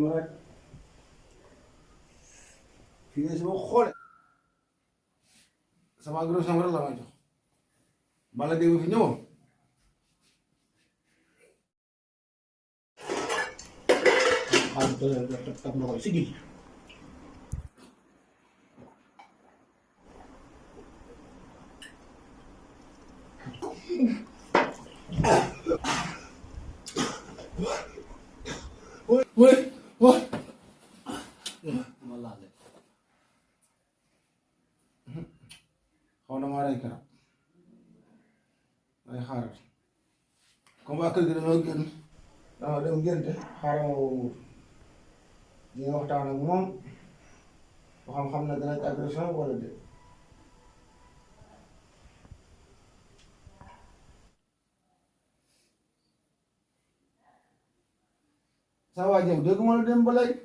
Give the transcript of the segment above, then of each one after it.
ma rek fii ne sama xoole sama agression rek la ma jox bala dégg fi ñëwoon xam na koy sigil Woi, malah deh. Kau nama ada ikan? Ada harat. Kau bakal kita mungkin, ada mungkin deh. Harau dia waktu anak ngomong, paham nak nak agresif boleh deh. Sawa jam dégg ma la dem ba léegi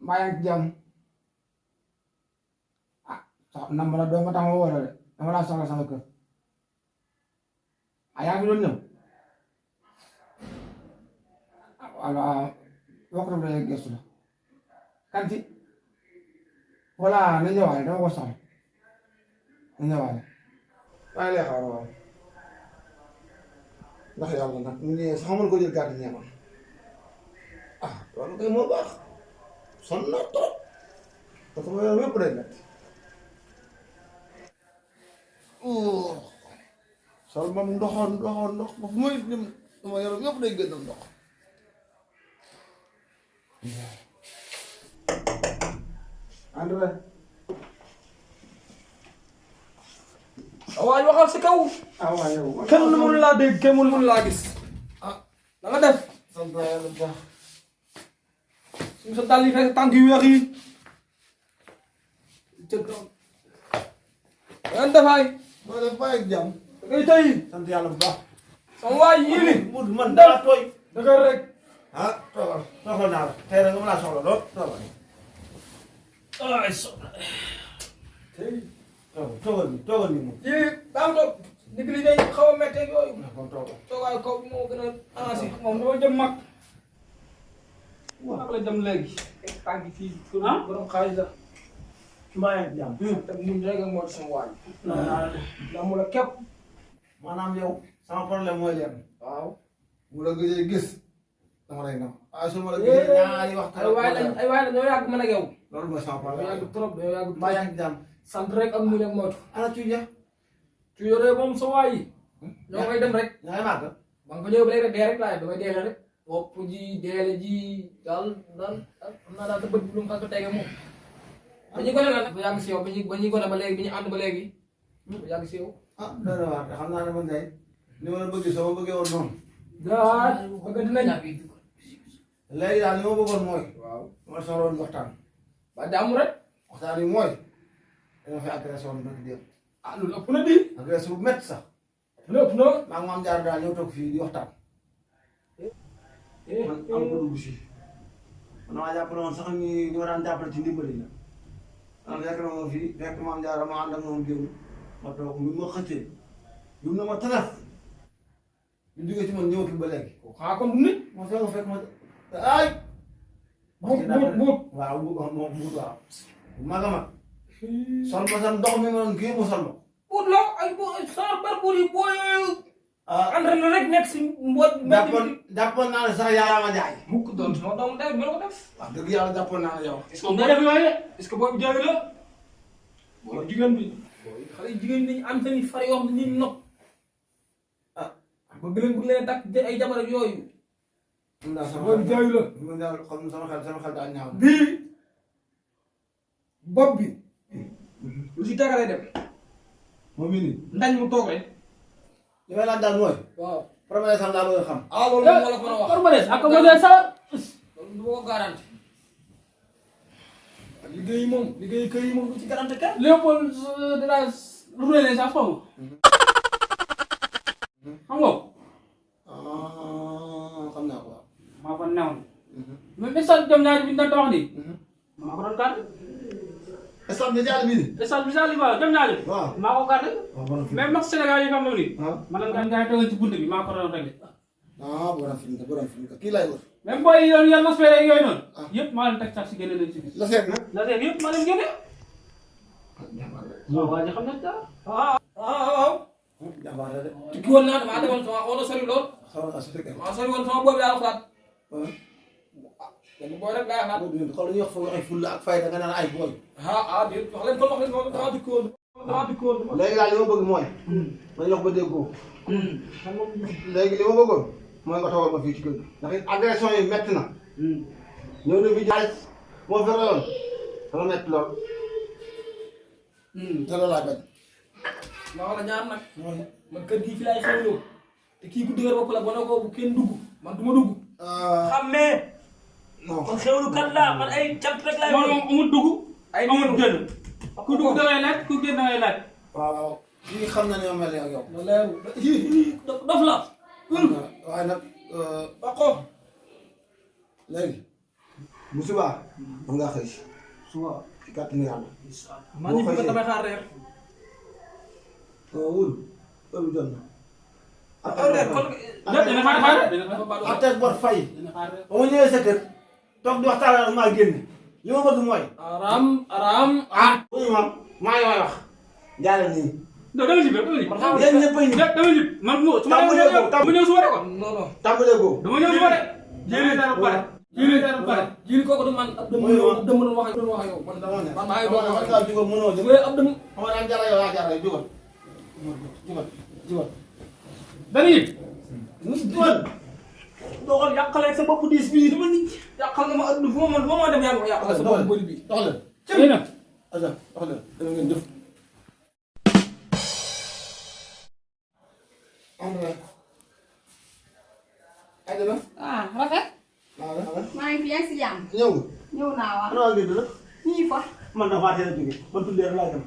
mbaa yaa ngi ci jàmm ah sax nam la doo ma tax ma woo la de dama laa soxla sama kër ah yaa ngi doon ñëw ah wala waxtu bi la gëstu la kan ci voilà na ñëwaale dama ko soxla na ñëwaale maa ngi lay xaar waaw ndax yàlla nag mu ñëwee sax mën ko jël gàtt ñeema ah loolu kay moo baax sonn na trop parce que yow yëpp day métti sol moom ndox ba fu may dem sama yaram yëpp day gën a ndox André waaye waxal si kaw waaw yow kenn mënu laa dégg kenn mënu laa gis ah da nga def sant yàlla baax suñu sa dàll yi fekk tànk yu weex yi jëkkëram yan defaay moo def bàyyi ak jàmm da ngay tey sant yàlla bu baax sama waay yéeli man daa tooy dëgër rek ah toogal soxla naa la tey nag nga mën a soxla lool toogal ay soxna tey toogal ni moom yii daam toog ndig li day xaw a méttee yooyu kon toogal toogaay kaw bi moo gën a arrangé moom dama jëm mag mag la dem léegi tànk fii borom xaalis la mbaa yaa ngi jàmm te muñ rek moo di sama waay ndax mu la képp maanaam yow sama problème mooy leen waaw mu la gëjee gis dama lay nam su ma la gëjee ñaari waxtu ay waay la ñoo yàgg man ak yow loolu mooy sama ñoo problème yàgg trop ñoo yàgg mbaa yaa ngi jàmm sant rek ak muñ ak moytu ana cuuja tu yore moom sa waay yi ñoo koy dem rek ñaari màgg ba nga fa ñëw ba léegi rek dee rek laay damay deele rek wopp ji deele ji daal xam naa daal sa bët bi lu mu xas ba tege moom ba ñu gone la ba yàgg si yow ba ñu gone ba léegi bi ñu ànd ba léegi ba yàgg si yow ah dana waar te xam naa ne man day ni ma la bëggee soo ma bëggee woon noonu daal bëgg dinañ léegi daal li ma bëggoon mooy waaw ma soxla woon waxtaan ba jàmm rek waxtaan yi mooy dañoo fi agressé woon bëgg dem ah loolu ëpp na di agressé bu métti sax ëpp na maa ngi maam jaar daal ñëw toog fii di waxtaan man am ko dugg si man maa jàpp ne woon sax ñi ma daan jàppale ci ndimbali la man fekk na ma fii fekk maam jaar ma ànd ak moom génn ma toog bi ma xëccee yum na ma talaf ñu jógee ci man ñëwatul ba léegi xaa kon du nit ma fekk ma ay buut waaw moom buut waaw mag a mag sol ma sam ndox mi ma doon kii mu sol ma buut la ay bo sa bar buut yi booy entraîné rek nekk si mbooj jàppoon naa ne sax yaa ma jaay mukk doon sama doomu day mel ko def wax dëgg yàlla jàppoon naa ne yow est-ce que def yooyu est-ce que booy bi jaayu la booy jigéen bi booy xale jigéen dañu am seen far yoo xam ne nii nopp ah bëgg leen takk ay jabar ak yooyu mun naa sama booy bi jaayu la mun naa xam sama xel daa ñaaw bii bopp bi lu si tegalee dem moom mii nii ndañ mu toog rek li may laaj daal mooy waaw premier sam daa bëgg a xam ah loolu moo la ko mën a wax Permanes ak mo sa loolu du ma ko garanti liggéey moom liggéey kër yi moom du ci garanti kenn Leopold de la Roulé sa fam xam nga xam naa ko waaw maa fa newoon mais stade dem naa bi na wax ni maa ko doon gardé stade bi jàll bii nii stade bi sax li ba dem naa waaw maa ko gardé bon mais max Sénégal yi xam nga ni ah man nga tegal ci bunt bi maa ko doon réglé borom fi kii lay wër même booy yi doon yor nas fere yooyu noonu. yëpp maa leen teg sax si génne leen si bis. la seet nag. la seet yëpp maa leen génne. waaw waa ji xam na dara. waaw. jàmbaar la de. tukki woon naa damaa demoon sama xaw na sori lool. xaw na su fekkee. maa sori woon sama boobu daal xalaat. benn booy rek laay xalaat. xool dañuy wax fa waxee fulla ak fayda nga naan ay booy. déet wax leen kon wax leen moom damaa tukki woon. damaa tukki woon. léegi daal li ma bëgg mooy. nañu wax ba déggoo. léegi li ma bëggoon mooy nga toogal ma fii ci kër gi. ndax it agression yi métti na. ñëw na fi jaay moo fi rayoon dama métti lool. te loolu laa bañ. ma wax la ñaar nag. man kër gii fi laay xewloo te kii bu dëgër bopp la ba ne ko bu kenn dugg man du ma dugg. xamee. non man xewlu kat laa man ay cant rek laay moom moom amul dugg. ay amul génn. ku dugg da ngay laaj ku génn da ngay laaj. waaw kii xam na ne ma mel ak yow. ma leeru dof la. waaye nag ba ko. léegi bu subaa mën ngaa xëy si. suba ci kàttanu yàlla. man ñu bëgg damay xaar reer. wul loolu jot na. dina xaar xaar dina xaar. ak teg bor fay. dina xaar ba ma ñëwee sa kër toog di waxtaan ak maa génn li ma bëgg mooy. aram. wuyu ma maa ngi may wax. jaaree nii. non dama jib dama jib. yéen ñëpp a ñu. dama jib man mu su ma ñëw suba de ko. non non. tàmbalee ko. dama ñëw suba de. jëlee dara ba pare. jëlee dara ba pare. jili kooku du man ab dëmm doon wax ak yow. man dama ne man maa ngi doon wax ak yow. jugal mënoo jëm. yow ab dëmm. xam nga daan jaara yow yaa jaara yow jugal. jugal. dama jib. jugal. doxal yàqaleeg sa bopp diis bii dama nit yàqal nga ma adduna fu ma mën fu ma dem yaa yàqal sa bopp bëri bii. dox leen. xëy na. aja dox leen dama ngeen jëf. Rafet. waaw waaw. maa ngi fi yaa ngi si jàmm. ñëw nga. ñëw naa waaw. ana waa Gédé la. ñii fa. man dafa teel a jóge man tuddee rek laa dem.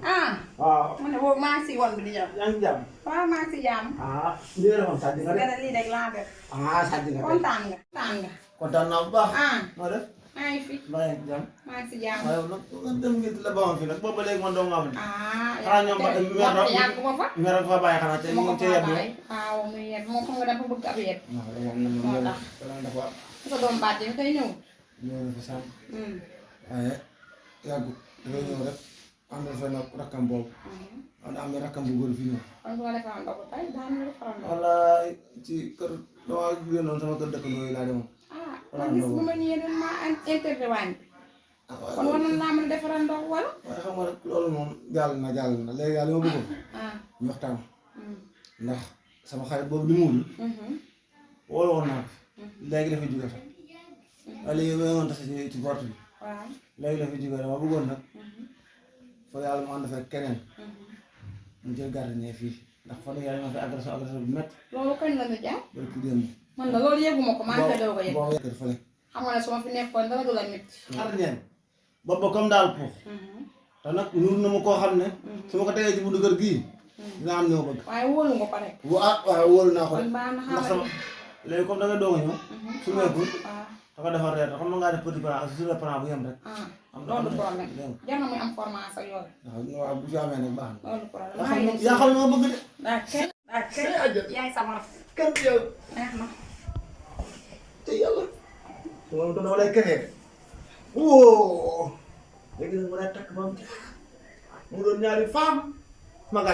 waaw. man de boobu maa ngi si woon bi di ñëw. yaa ngi ci jàmm. waaw maa ngi si jàmm. lii la defoon sàcc nga de. gën a lii rek laa def. sàcc nga de. kontaan nga. kontaan nga. kontaan naa bu baax. noo def. maa ngi fi. maa ngi ci jàmm. maa ngi si jàmm. waaye nag nga dem ngir la ba ma fi nag boobu ba léegi man doo ma am. yaa ngi xanaa yàgg ma fa. mer fa bàyyi xanaa te ma ñu ko te fa yebbi. bàyyi. waaw muy yeb moo xam nga dafa bëgg ab yeb. moo tax. dafa sa doom baat yi tey ñëw. ñëw na fi sànq. waaye yàggut dafay ñëw rek àndal fa nag rakkam boobu. man am na rakkam bu góor fi ñëw. kon su ma defee ndogu tey daan na defaral ndogu. wallaay ci kër damaa jógee noonu sama kër dëkkandoo yi laa demoon. ma gis bu ma ñëwee doon maa intérêt waañ bi. kon war nañ laa mën a defaral ndogu wala. waaye xam nga rek loolu moom jàll na léegi daal li ma bëggoon. ñu waxtaan. ndax sama xarit boobu di muul. wóolu woon naa ko. léegi dafa jóge sax. waaye léegi ba nga tase ci porte bi. waaw. léegi dafa jóge dama bëggoon nag. fa yàlla mu ànd fekk keneen. mu jël gardien fii ndax fan yàlla ma fi agression bu métti. loolu kañ la ñu jaar. bari ku démb. man la loolu yëguma ko maa ngi koy doog a yëg. boo kër fële. xam nga ne su ma fi nekkoon dara du la métti. gardien boobu comme daal pour. te nag nur na ma koo xam ne. su ma ko tegee ci buntu kër gii. dina am li ma bëgg. waaye wóolu nga ko rek. waaw wóolu naa ko kon rek. baax na ndax xaaral sama léegi comme da nga doog a ñëw. su nekkul waaw. dafa defar reer xam nga ngaa def petit plan sur le plan bu yem rek. loolu du problème jar na muy am formation yooyu. waaw bu ci amee nag baax na. loolu du problème yaa xam ne ma bëgg de. daa kenn yaay sama raf. kenn yow. neex na. te yàlla. su ma doon wala keneen. wóo. léegi nag mu ne takk ba mu doon ñaari femme. ma nga